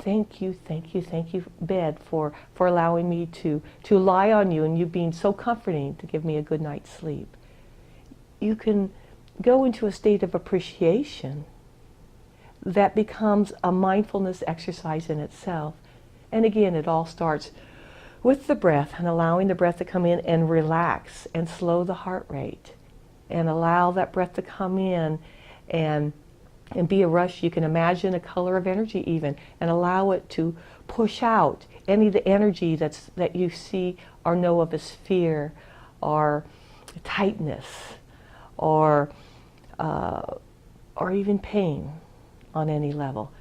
thank you, thank you, thank you, bed, for allowing me to lie on you and you being so comforting to give me a good night's sleep. You can go into a state of appreciation that becomes a mindfulness exercise in itself. And again, it all starts with the breath and allowing the breath to come in and relax and slow the heart rate and allow that breath to come in and be a rush. You can imagine a color of energy even and allow it to push out any of the energy that you see or know of as fear or tightness or even pain on any level.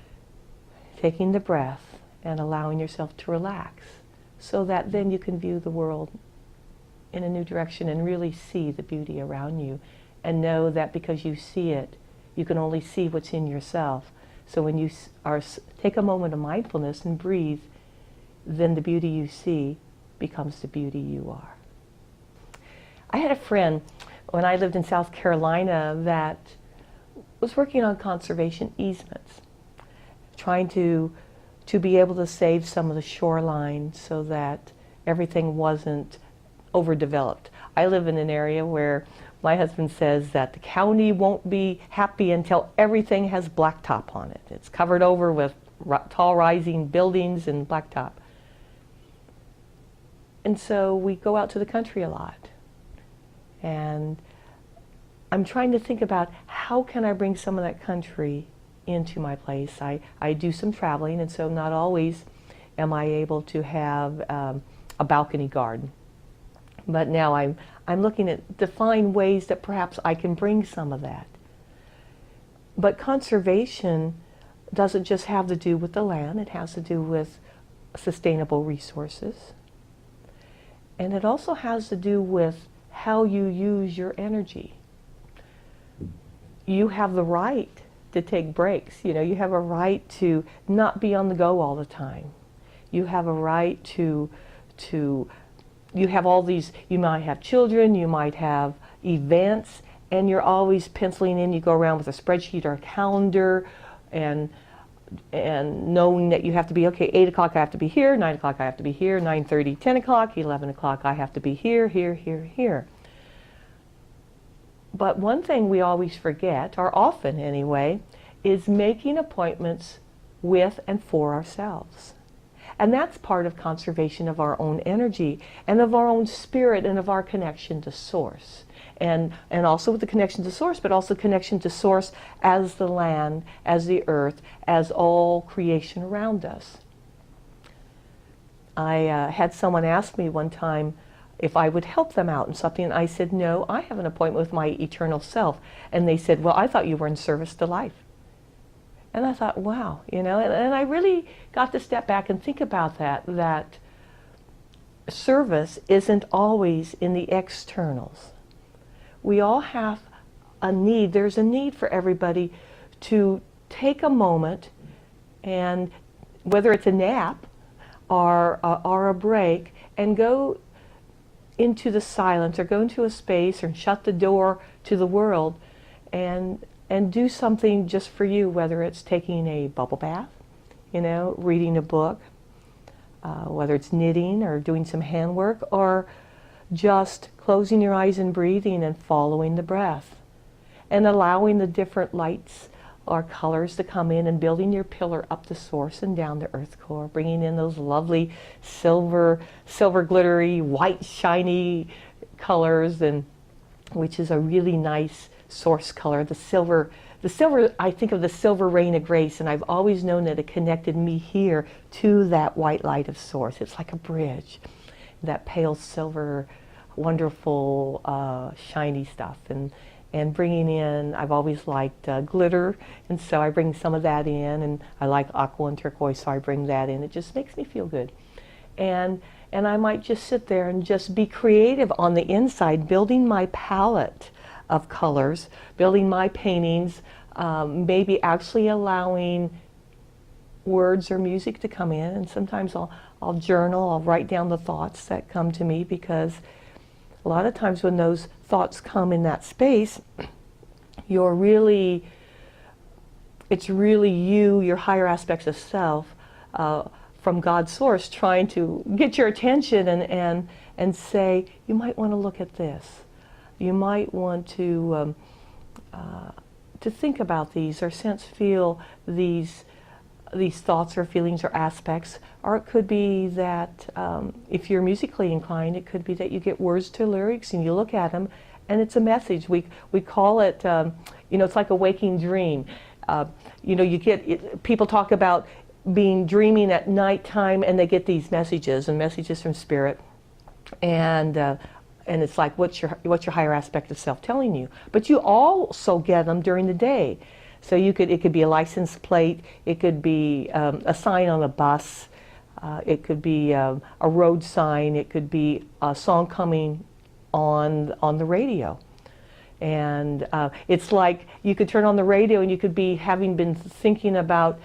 Taking the breath and allowing yourself to relax so that then you can view the world in a new direction and really see the beauty around you and know that because you see it, you can only see what's in yourself. So when you take a moment of mindfulness and breathe, then the beauty you see becomes the beauty you are. I had a friend when I lived in South Carolina that was working on conservation easements, trying to be able to save some of the shoreline so that everything wasn't overdeveloped. I live in an area where my husband says that the county won't be happy until everything has blacktop on it. It's covered over with tall rising buildings and blacktop. And so we go out to the country a lot. And I'm trying to think about how can I bring some of that country into my place. I do some traveling, and so not always am I able to have a balcony garden. But now I'm looking to find ways that perhaps I can bring some of that. But conservation doesn't just have to do with the land, it has to do with sustainable resources. And it also has to do with how you use your energy. You have the right to take breaks. You know, you have a right to not be on the go all the time. You have a right to you have all these, you might have children, you might have events, and you're always penciling in, you go around with a spreadsheet or a calendar and knowing that you have to be, okay, 8 o'clock I have to be here, 9 o'clock I have to be here, 9:30, 10 o'clock, 11 o'clock I have to be here, here, here, here. But one thing we always forget, or often anyway, is making appointments with and for ourselves. And that's part of conservation of our own energy and of our own spirit and of our connection to Source. And also with the connection to Source, but also connection to Source as the land, as the earth, as all creation around us. I had someone ask me one time if I would help them out in something, and I said, no, I have an appointment with my eternal self. And they said, well, I thought you were in service to life. And I thought, wow, you know, and I really got to step back and think about that service isn't always in the externals. We all have a need, there's a need for everybody to take a moment, and whether it's a nap or a break, and go into the silence or go into a space or shut the door to the world and do something just for you, whether it's taking a bubble bath, you know, reading a book, whether it's knitting or doing some handwork, or just closing your eyes and breathing and following the breath and allowing the different lights or colors to come in and building your pillar up the Source and down the earth core, bringing in those lovely silver glittery, white shiny colors, and which is a really nice Source color. The silver, I think of the silver rain of grace, and I've always known that it connected me here to that white light of Source. It's like a bridge, that pale silver, wonderful, shiny stuff. And bringing in, I've always liked glitter, and so I bring some of that in, and I like aqua and turquoise, so I bring that in. It just makes me feel good. And I might just sit there and just be creative on the inside, building my palette of colors, building my paintings, maybe actually allowing words or music to come in, and sometimes I'll journal, I'll write down the thoughts that come to me, because a lot of times when those thoughts come in that space, it's really you, your higher aspects of self, from God's source trying to get your attention and say, you might want to look at this. You might want to think about these, or sense, feel these thoughts or feelings or aspects. Or it could be that if you're musically inclined, it could be that you get words to lyrics and you look at them and it's a message. We call it, it's like a waking dream. You get, people talk about dreaming at nighttime, and they get these messages from Spirit, and it's like, what's your higher aspect of self telling you? But you also get them during the day. So it could be a license plate, it could be a sign on a bus, it could be a road sign, it could be a song coming on the radio. And it's like you could turn on the radio and you could be having been thinking about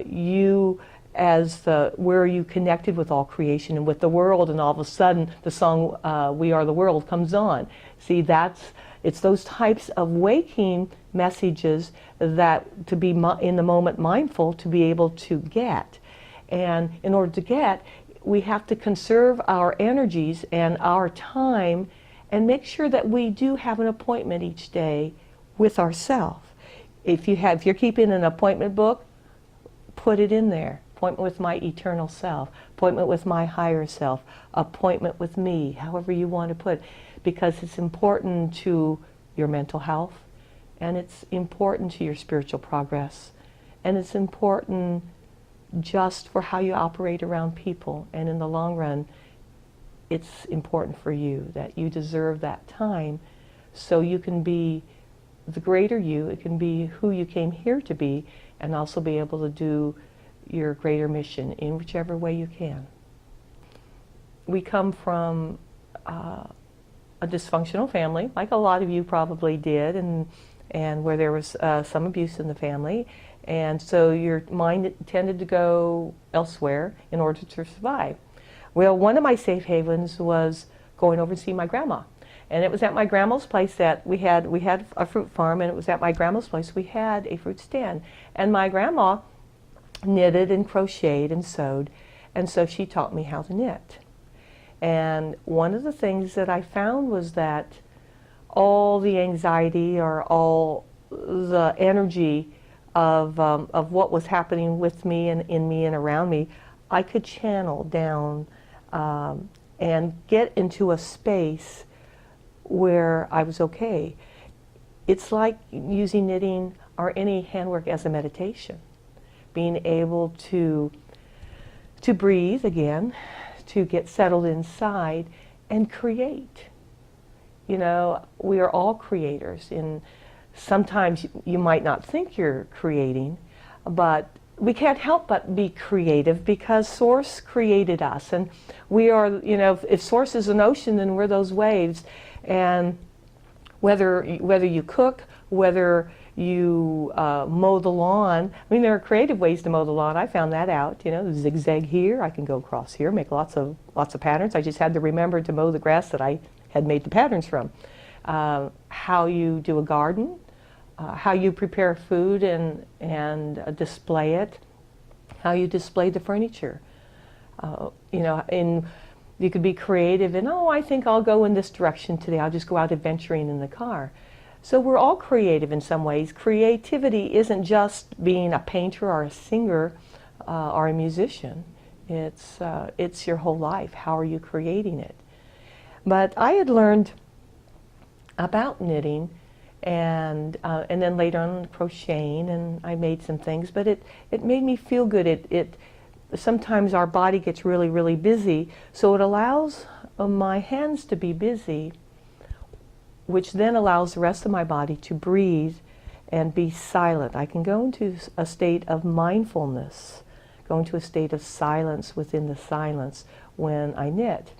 you as where are you connected with all creation and with the world, and all of a sudden the song We Are the World comes on. See, it's those types of waking messages that to be in the moment mindful to be able to get. And in order to get, we have to conserve our energies and our time and make sure that we do have an appointment each day with ourselves. If you're keeping an appointment book, put it in there. Appointment with my eternal self, appointment with my higher self, appointment with me, however you want to put it, because it's important to your mental health, and it's important to your spiritual progress, and it's important just for how you operate around people. And in the long run, it's important for you that you deserve that time so you can be the greater you. It can be who you came here to be, and also be able to do your greater mission in whichever way you can. We come from a dysfunctional family, like a lot of you probably did, and where there was some abuse in the family, and so your mind tended to go elsewhere in order to survive. Well, one of my safe havens was going over to see my grandma, and it was at my grandma's place that we had a fruit farm, and it was at my grandma's place we had a fruit stand, and my grandma knitted and crocheted and sewed, and so she taught me how to knit. And one of the things that I found was that all the anxiety or all the energy of what was happening with me and in me and around me, I could channel down and get into a space where I was okay. It's like using knitting or any handwork as a meditation. Being able to breathe again, to get settled inside and create. We are all creators, and sometimes you might not think you're creating, but we can't help but be creative because Source created us, and we are, if Source is an ocean, then we're those waves. And whether you cook, whether you mow the lawn. I mean, there are creative ways to mow the lawn. I found that out. Zigzag here. I can go across here, make lots of patterns. I just had to remember to mow the grass that I had made the patterns from. How you do a garden, how you prepare food and display it, how you display the furniture. You could be creative and, I think I'll go in this direction today. I'll just go out adventuring in the car. So we're all creative in some ways. Creativity isn't just being a painter or a singer or a musician. It's your whole life. How are you creating it? But I had learned about knitting and then later on crocheting, and I made some things, but it made me feel good. Sometimes our body gets really, really busy, so it allows my hands to be busy, which then allows the rest of my body to breathe and be silent. I can go into a state of mindfulness, go into a state of silence within the silence when I knit.